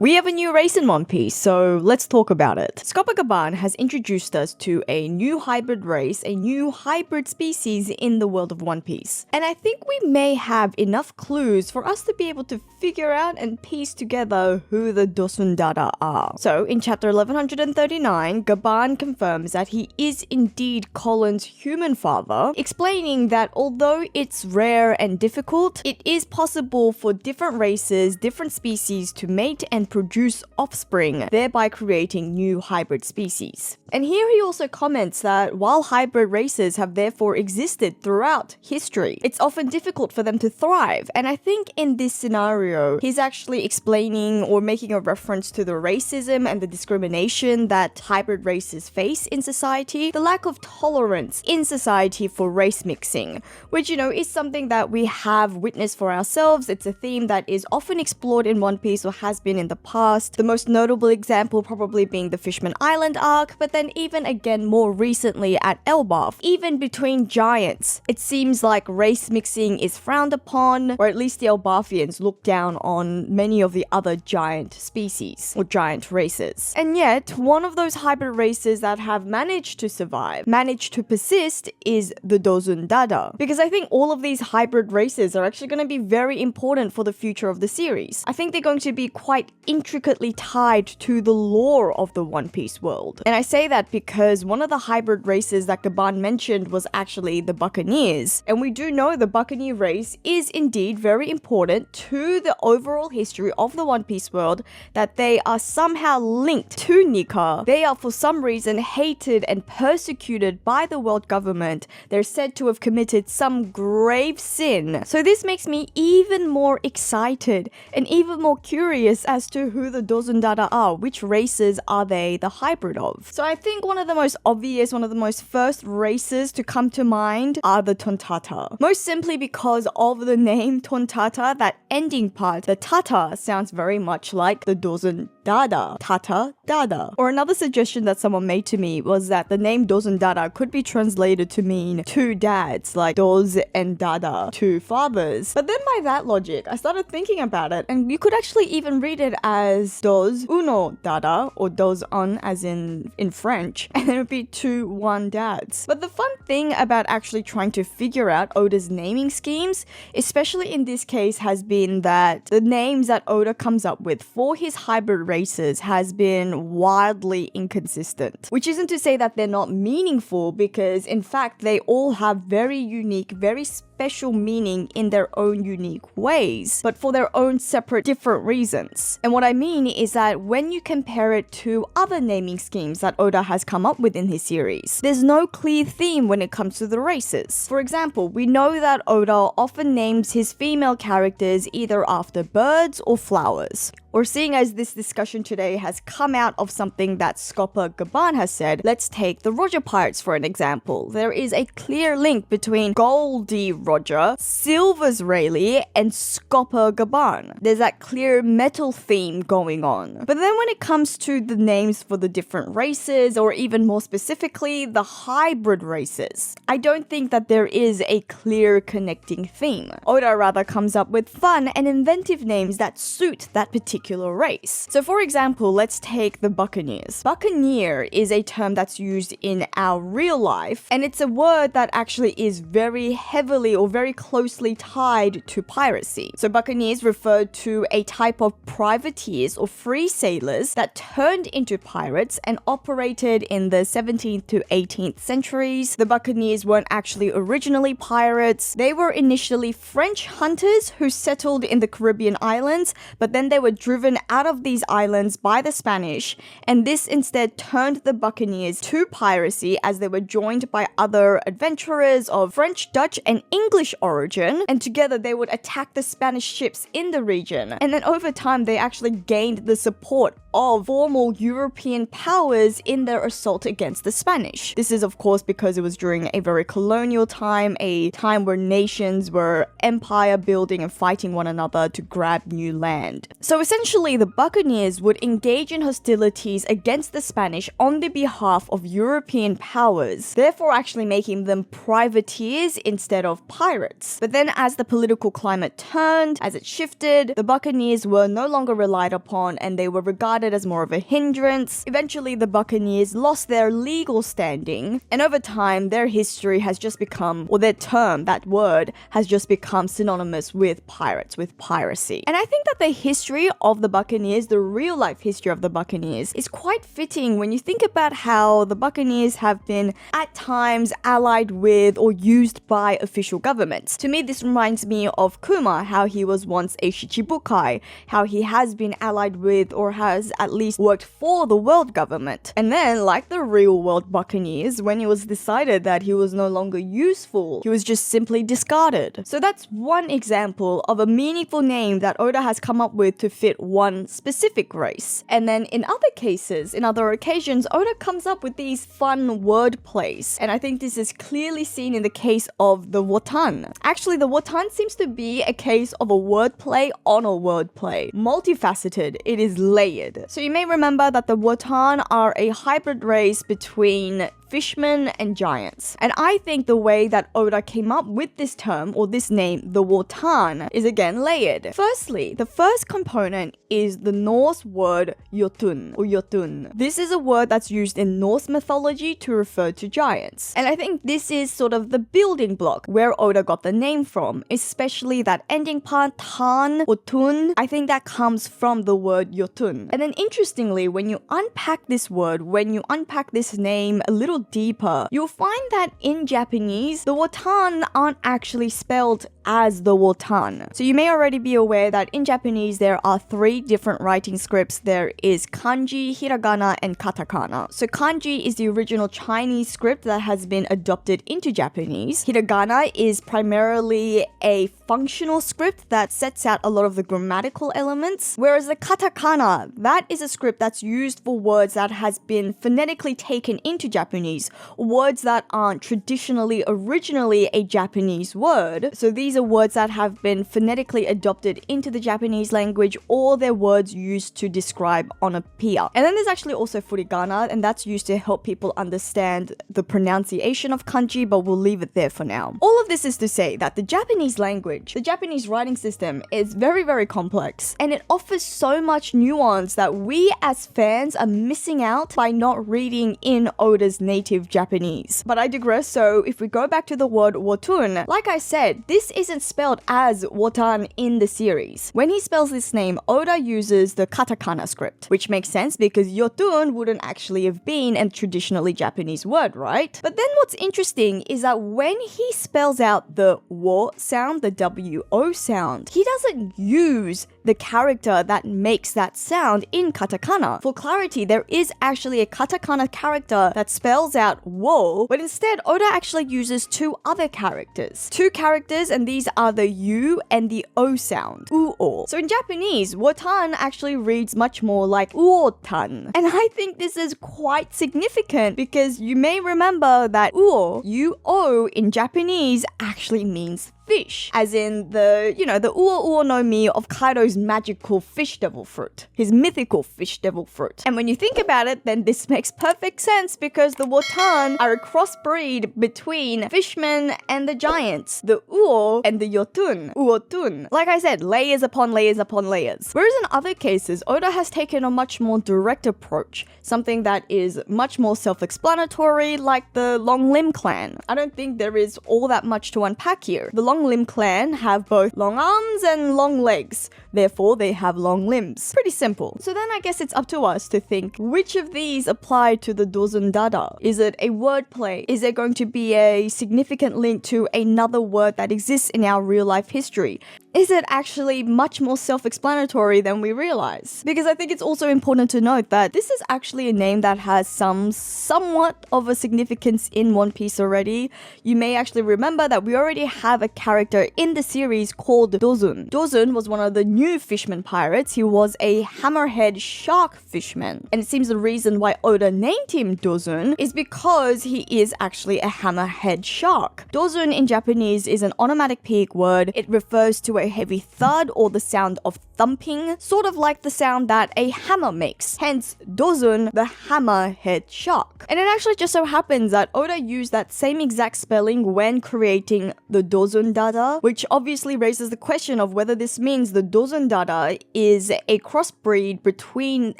We have a new race in One Piece, so let's talk about it. Scopogaban has introduced us to a new hybrid race, a new hybrid species in the world of One Piece. And I think we may have enough clues for us to be able to figure out and piece together who the Dosundada are. So, in chapter 1139, Gaban confirms that he is indeed Colin's human father, explaining that although it's rare and difficult, it is possible for different races, different species to mate and produce offspring, thereby creating new hybrid species. And here he also comments that while hybrid races have therefore existed throughout history, it's often difficult for them to thrive. And I think in this scenario, he's actually explaining or making a reference to the racism and the discrimination that hybrid races face in society, the lack of tolerance in society for race mixing, which, is something that we have witnessed for ourselves. It's a theme that is often explored in One Piece or has been in the past. The most notable example probably being the Fishman Island arc, but then even again more recently at Elbaf, even between giants, it seems like race mixing is frowned upon, or at least the Elbafians look down on many of the other giant species or giant races. And yet, one of those hybrid races that have managed to survive, managed to persist, is the Dosundada. Because I think all of these hybrid races are actually going to be very important for the future of the series. I think they're going to be quite intricately tied to the lore of the One Piece world. And I say that because one of the hybrid races that Gaban mentioned was actually the Buccaneers. And we do know the Buccaneer race is indeed very important to the overall history of the One Piece world, that they are somehow linked to Nika. They are for some reason hated and persecuted by the world government. They're said to have committed some grave sin. So this makes me even more excited and even more curious as to who the Dosundada are. Which races are they the hybrid of? So I think one of the most obvious, one of the most first races to come to mind are the Tontata. Most simply because of the name Tontata, that ending part, the Tata sounds very much like the Dosundada. Tata Dada. Or another suggestion that someone made to me was that the name Dosundada could be translated to mean two dads, like Dos and Dada, two fathers. But then by that logic, I started thinking about it, and you could actually even read it as Dos Uno Dada, or Dos Un as in French, and then it would be two one dads. But the fun thing about actually trying to figure out Oda's naming schemes, especially in this case, has been that the names that Oda comes up with for his hybrid races has been wildly inconsistent. Which isn't to say that they're not meaningful, because in fact they all have very unique, very special meaning in their own unique ways, but for their own separate different reasons. And what I mean is that when you compare it to other naming schemes that Oda has come up with in his series, there's no clear theme when it comes to the races. For example, we know that Oda often names his female characters either after birds or flowers. Or seeing as this discussion today has come out of something that Scopogaban has said, let's take the Roger Pirates for an example. There is a clear link between Goldie Roger, Silver's Rayleigh, and Scopogaban. There's that clear metal theme going on. But then when it comes to the names for the different races, or even more specifically, the hybrid races, I don't think that there is a clear connecting theme. Oda rather comes up with fun and inventive names that suit that particular race. So for example, let's take the Buccaneers. Buccaneer is a term that's used in our real life, and it's a word that actually is very heavily or very closely tied to piracy. So Buccaneers referred to a type of privateers or free sailors that turned into pirates and operated in the 17th to 18th centuries. The Buccaneers weren't actually originally pirates. They were initially French hunters who settled in the Caribbean islands, but then they were driven out of these islands by the Spanish, and this instead turned the Buccaneers to piracy as they were joined by other adventurers of French, Dutch, and English origin, and together they would attack the Spanish ships in the region. And then over time, they actually gained the support of formal European powers in their assault against the Spanish. This is of course because it was during a very colonial time, a time where nations were empire building and fighting one another to grab new land. So essentially the buccaneers would engage in hostilities against the Spanish on the behalf of European powers, therefore actually making them privateers instead of pirates. But then as the political climate turned, as it shifted, the buccaneers were no longer relied upon and they were regarded as more of a hindrance. Eventually the buccaneers lost their legal standing, and over time their history has just become, or their term, that word, has just become synonymous with pirates, with piracy. And I think that the history of the buccaneers, the real life history of the buccaneers, is quite fitting when you think about how the buccaneers have been at times allied with or used by official governments. To me, this reminds me of Kuma, how he was once a Shichibukai, how he has been allied with or has at least worked for the world government. And then, like the real world buccaneers, when it was decided that he was no longer useful, he was just simply discarded. So that's one example of a meaningful name that Oda has come up with to fit one specific race. And then in other cases, in other occasions, Oda comes up with these fun word plays. And I think this is clearly seen in the case of the Wotan. Actually, the Wotan seems to be a case of a wordplay on a wordplay. Multifaceted, it is layered. So you may remember that the Wotan are a hybrid race between fishmen and giants. And I think the way that Oda came up with this term, or this name, the Wotan, is again layered. Firstly, the first component is the Norse word Jotun, or Jotun. This is a word that's used in Norse mythology to refer to giants. And I think this is sort of the building block where Oda got the name from, especially that ending part, tan or tun. I think that comes from the word Jotun. And then interestingly, when you unpack this word, when you unpack this name a little deeper, you'll find that in Japanese, the Wotan aren't actually spelled as the Wotan. So you may already be aware that in Japanese there are 3 different writing scripts. There is kanji, hiragana, and katakana. So kanji is the original Chinese script that has been adopted into Japanese. Hiragana is primarily a functional script that sets out a lot of the grammatical elements, whereas the katakana, that is a script that's used for words that has been phonetically taken into Japanese, words that aren't originally a Japanese word. So these are words that have been phonetically adopted into the Japanese language, or they're words used to describe onomatopoeia. And then there's actually also furigana, and that's used to help people understand the pronunciation of kanji, but we'll leave it there for now. All of this is to say that the Japanese language, the Japanese writing system is very, very complex, and it offers so much nuance that we as fans are missing out by not reading in Oda's native Japanese. But I digress, so if we go back to the word Wotun, like I said, this isn't spelled as Wotan in the series. When he spells this name, Oda uses the katakana script, which makes sense because Jotun wouldn't actually have been a traditionally Japanese word, right? But then what's interesting is that when he spells out the wo sound, the W-O sound, he doesn't use the character that makes that sound in katakana. For clarity, there is actually a katakana character that spells out wo, but instead Oda actually uses 2 other characters. 2 characters, and these are the U and the O sound, uo. So in Japanese, Wotan actually reads much more like uotan. And I think this is quite significant because you may remember that uo, U-O in Japanese actually means fish, as in the uo uo no mi of Kaido's magical fish devil fruit, his mythical fish devil fruit. And when you think about it, then this makes perfect sense because the Wotan are a crossbreed between fishmen and the giants, the uo and the yotun, uotun. Like I said, layers upon layers upon layers. Whereas in other cases, Oda has taken a much more direct approach, something that is much more self-explanatory, like the Long Limb clan. I don't think there is all that much to unpack here. The Long Limb clan have both long arms and long legs, therefore they have long limbs. Pretty simple. So then I guess it's up to us to think which of these apply to the Dosundada. Is it a wordplay? Is there going to be a significant link to another word that exists in our real life history? Is it actually much more self-explanatory than we realize? Because I think it's also important to note that this is actually a name that has somewhat of a significance in One Piece already. You may actually remember that we already have a character in the series called Dozun. Dozun was one of the new fisherman pirates, he was a hammerhead shark fisherman. And it seems the reason why Oda named him Dozun is because he is actually a hammerhead shark. Dozun in Japanese is an onomatopoeic word. It refers to a heavy thud or the sound of thumping, sort of like the sound that a hammer makes. Hence, Dozun, the hammerhead shark. And it actually just so happens that Oda used that same exact spelling when creating the Dosundada, which obviously raises the question of whether this means the Dosundada is a crossbreed between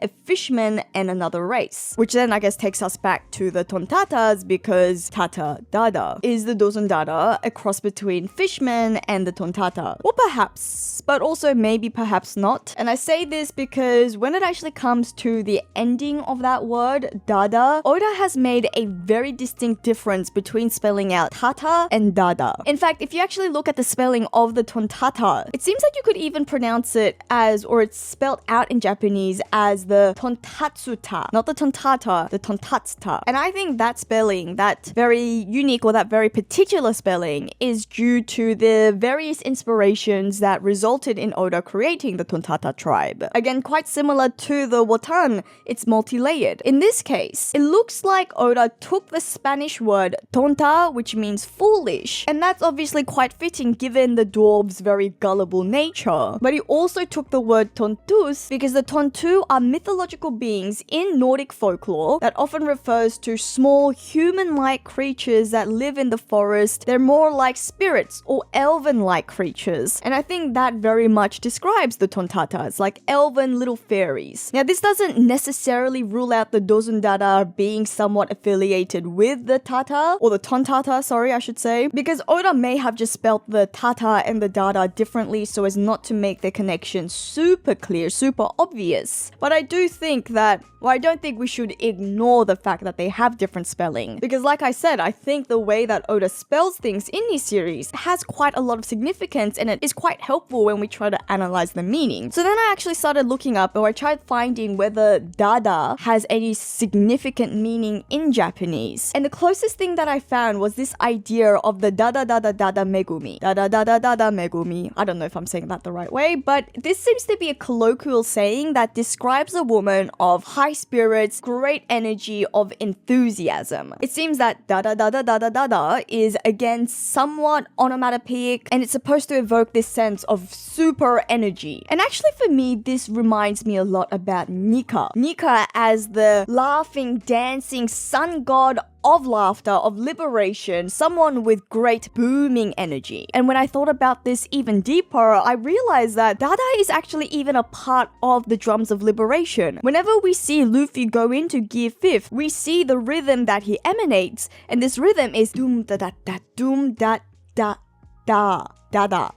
a fishman and another race. Which then I guess takes us back to the Tontatas, because Tata Dada is the Dosundada, a cross between fishmen and the Tontata. Or perhaps, but also maybe perhaps not. And I say this because when it actually comes to the ending of that word, Dada, Oda has made a very distinct difference between spelling out Tata and Dada. In fact, if you actually look at the spelling of the Tontata, it seems like you could even pronounce it as, or it's spelled out in Japanese as the Tontatsuta. Not the Tontata, the Tontatsuta. And I think that spelling, that very unique or that very particular spelling, is due to the various inspirations that resulted in Oda creating the Tontata tribe. Again, quite similar to the Wotan, it's multi-layered. In this case, it looks like Oda took the Spanish word tonta, which means foolish, and that's obviously quite fitting given the dwarves' very gullible nature. But he also took the word tontus because the tontu are mythological beings in Nordic folklore that often refers to small human-like creatures that live in the forest. They're more like spirits or elven-like creatures, and I think that very much describes the Tontatas, like elven little fairies. Now, this doesn't necessarily rule out the Dosundada being somewhat affiliated with the Tata, or the Tontata, sorry, I should say, because Oda may have just spelt the Tata and the Dada differently so as not to make their connection super clear, super obvious. But I do think that, well, I don't think we should ignore the fact that they have different spelling, because like I said, I think the way that Oda spells things in this series has quite a lot of significance, and it is quite helpful when we try to analyze the meaning. So then I actually started looking up, or I tried finding whether Dada has any significant meaning in Japanese. And the closest thing that I found was this idea of the Dada Dada Dada Megumi. Dada Dada Dada Megumi. I don't know if I'm saying that the right way, but this seems to be a colloquial saying that describes a woman of high spirits, great energy, of enthusiasm. It seems that Dada Dada Dada Dada is again somewhat onomatopoeic, and it's supposed to evoke this sense of super energy. And actually for me, this reminds me a lot about Nika. Nika as the laughing, dancing sun god of laughter, of liberation, someone with great booming energy. And when I thought about this even deeper, I realized that Dada is actually even a part of the drums of liberation. Whenever we see Luffy go into Gear 5th, we see the rhythm that he emanates, and this rhythm is doom da da da doom da da da da da.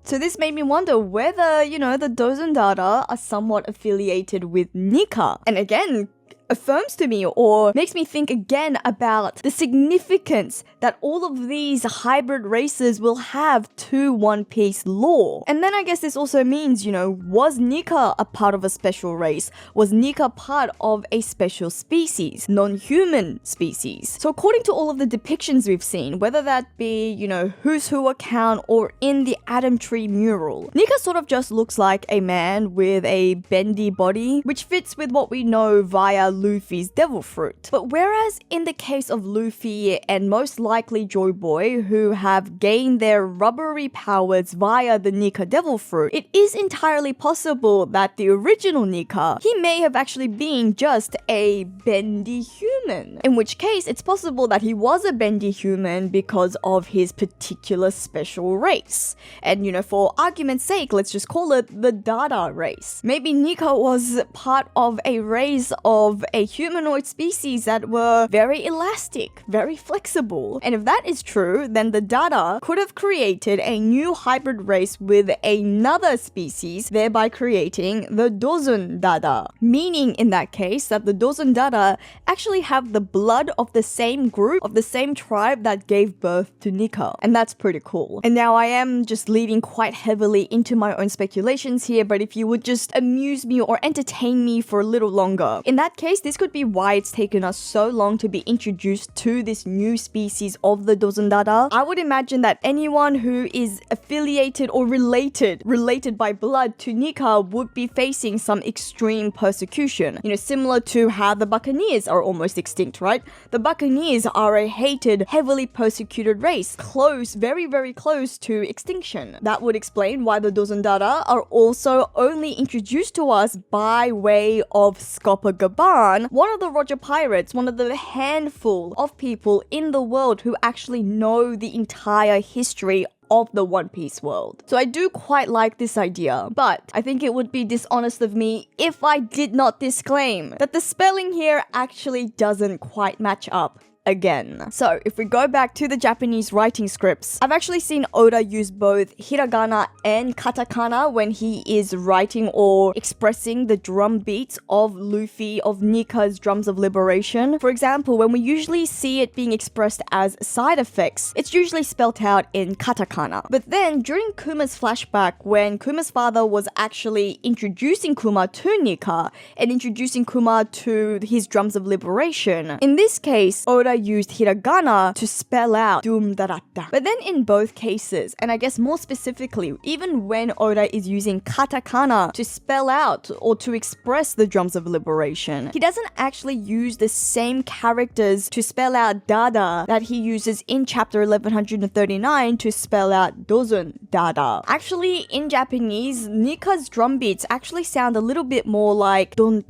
So this made me wonder whether, the Dosundada are somewhat affiliated with Nika. And again, affirms to me or makes me think again about the significance that all of these hybrid races will have to One Piece lore. And then I guess this also means, was Nika a part of a special race? Was Nika part of a special species, non-human species? So according to all of the depictions we've seen, whether that be, Who's Who account or in the Adam Tree mural, Nika sort of just looks like a man with a bendy body, which fits with what we know via Luffy's devil fruit. But whereas in the case of Luffy and most likely Joy Boy, who have gained their rubbery powers via the Nika devil fruit, it is entirely possible that the original Nika, he may have actually been just a bendy human. In which case, it's possible that he was a bendy human because of his particular special race. And for argument's sake, let's just call it the Dada race. Maybe Nika was part of a race of a humanoid species that were very elastic, very flexible. And if that is true, then the Dada could have created a new hybrid race with another species, thereby creating the Dosundada. Meaning in that case that the Dosundada actually have the blood of the same group, of the same tribe that gave birth to Nika. And that's pretty cool. And now I am just leading quite heavily into my own speculations here, but if you would just amuse me or entertain me for a little longer. In that case, case, this could be why it's taken us so long to be introduced to this new species of the Dosundada. I would imagine that anyone who is affiliated or related by blood to Nika would be facing some extreme persecution. You know, similar to how the Buccaneers are almost extinct, right? The Buccaneers are a hated, heavily persecuted race, close, very, very close to extinction. That would explain why the Dosundada are also only introduced to us by way of Scopogaban, one of the Roger Pirates, one of the handful of people in the world who actually know the entire history of the One Piece world. So I do quite like this idea, but I think it would be dishonest of me if I did not disclaim that the spelling here actually doesn't quite match up again. So if we go back to the Japanese writing scripts, I've actually seen Oda use both hiragana and katakana when he is writing or expressing the drum beats of Luffy, of Nika's drums of liberation. For example, when we usually see it being expressed as side effects, it's usually spelt out in katakana. But then during Kuma's flashback, when Kuma's father was actually introducing Kuma to Nika and introducing Kuma to his drums of liberation, in this case, Oda used hiragana to spell out Dosundada. But then in both cases, and I guess more specifically, even when Oda is using katakana to spell out or to express the drums of liberation, he doesn't actually use the same characters to spell out dada that he uses in chapter 1139 to spell out Dosundada. Actually, in Japanese, Nika's drum beats actually sound a little bit more like don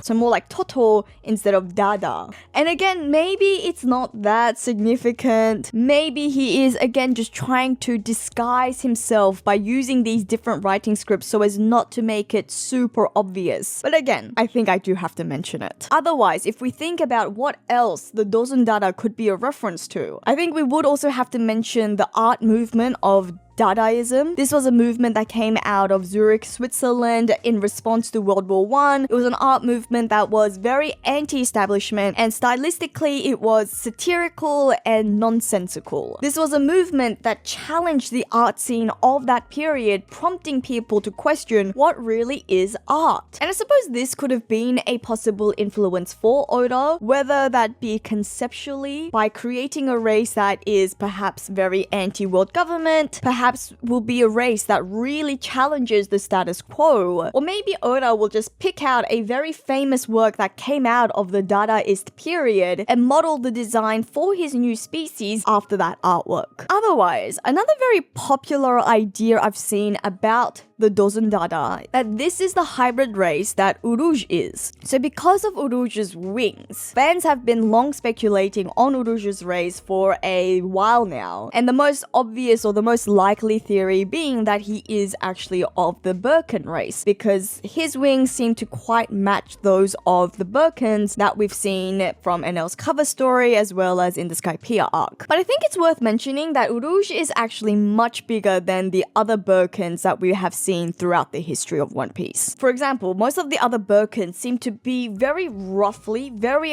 so more like toto instead of dada. And again, maybe it's not that significant. Maybe he is again just trying to disguise himself by using these different writing scripts so as not to make it super obvious. But again, I think I do have to mention it. Otherwise, if we think about what else the Dosundada could be a reference to, I think we would also have to mention the art movement of Dadaism. This was a movement that came out of Zurich, Switzerland in response to World War I. It was an art movement that was very anti-establishment, and stylistically it was satirical and nonsensical. This was a movement that challenged the art scene of that period, prompting people to question what really is art. And I suppose this could have been a possible influence for Oda, whether that be conceptually by creating a race that is perhaps very anti-world government, perhaps will be a race that really challenges the status quo. Or maybe Oda will just pick out a very famous work that came out of the Dadaist period and model the design for his new species after that artwork. Otherwise, another very popular idea I've seen about the Dosundada, that this is the hybrid race that Uruj is. So because of Uruj's wings, fans have been long speculating on Uruj's race for a while now, and the most obvious or the most likely theory being that he is actually of the Birkin race, because his wings seem to quite match those of the Birkins that we've seen from NL's cover story as well as in the Skypiea arc. But I think it's worth mentioning that Uruj is actually much bigger than the other Birkins that we have seen throughout the history of One Piece. For example, most of the other Birkins seem to be very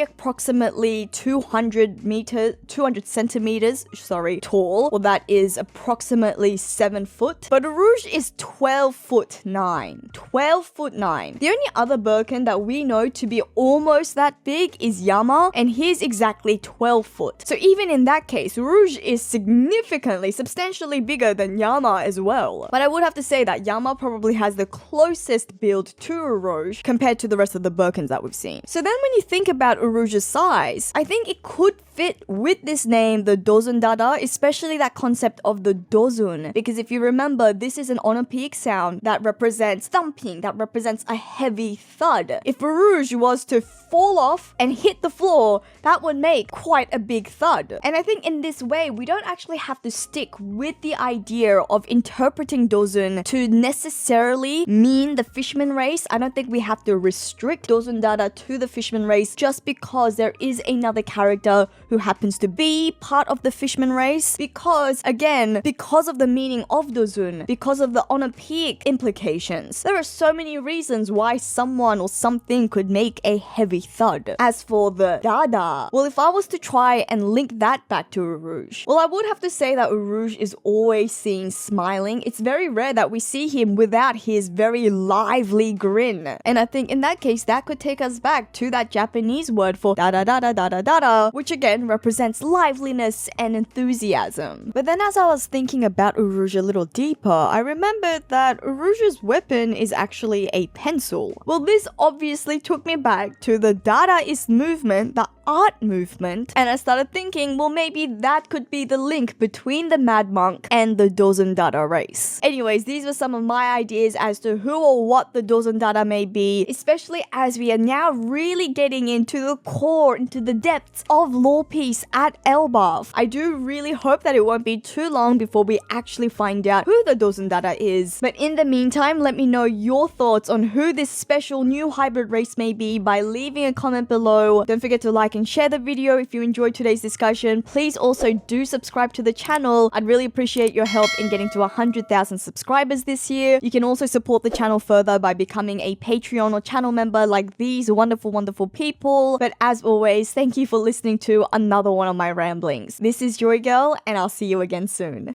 approximately 200 centimeters tall, or that is approximately 7 foot. But Uruj is 12 foot 9. 12 foot 9. The only other Birkin that we know to be almost that big is Yama, and he's exactly 12 foot. So even in that case, Uruj is substantially bigger than Yama as well. But I would have to say that Yama probably has the closest build to Uruj compared to the rest of the Birkins that we've seen. So then when you think about Uruj's size, I think it could fit with this name, the Dosundada, especially that concept of the Dosun. Because if you remember, this is an onomatopoeic sound that represents thumping, that represents a heavy thud. If Uruj was to fall off and hit the floor, that would make quite a big thud. And I think in this way, we don't actually have to stick with the idea of interpreting Dosun to necessarily mean the fisherman race. I don't think we have to restrict Dosundada to the fisherman race just because there is another character who happens to be part of the Fishman race, because again, because of the meaning of Dosun, because of the honor peak implications. There are so many reasons why someone or something could make a heavy thud. As for the Dada, well, if I was to try and link that back to Urouge, well, I would have to say that Urouge is always seen smiling. It's very rare that we see him without his very lively grin. And I think in that case, that could take us back to that Japanese word for dada dada dada dada, which again represents liveliness and enthusiasm. But then as I was thinking about Urouge a little deeper, I remembered that Urouge's weapon is actually a pencil. Well, this obviously took me back to the Dadaist movement, the art movement, and I started thinking, well, maybe that could be the link between the Mad Monk and the Dosundada race. Anyways, these were some of my ideas as to who or what the Dosundada may be, especially as we are now really getting into the core, into the depths of lore piece at Elbaf. I do really hope that it won't be too long before we actually find out who the Dosundada is. But in the meantime, let me know your thoughts on who this special new hybrid race may be by leaving a comment below. Don't forget to like and share the video if you enjoyed today's discussion. Please also do subscribe to the channel. I'd really appreciate your help in getting to 100,000 subscribers this year. You can also support the channel further by becoming a Patreon or channel member like these wonderful people. But as always, thank you for listening to another one of my ramblings. This is JoyGirl, and I'll see you again soon.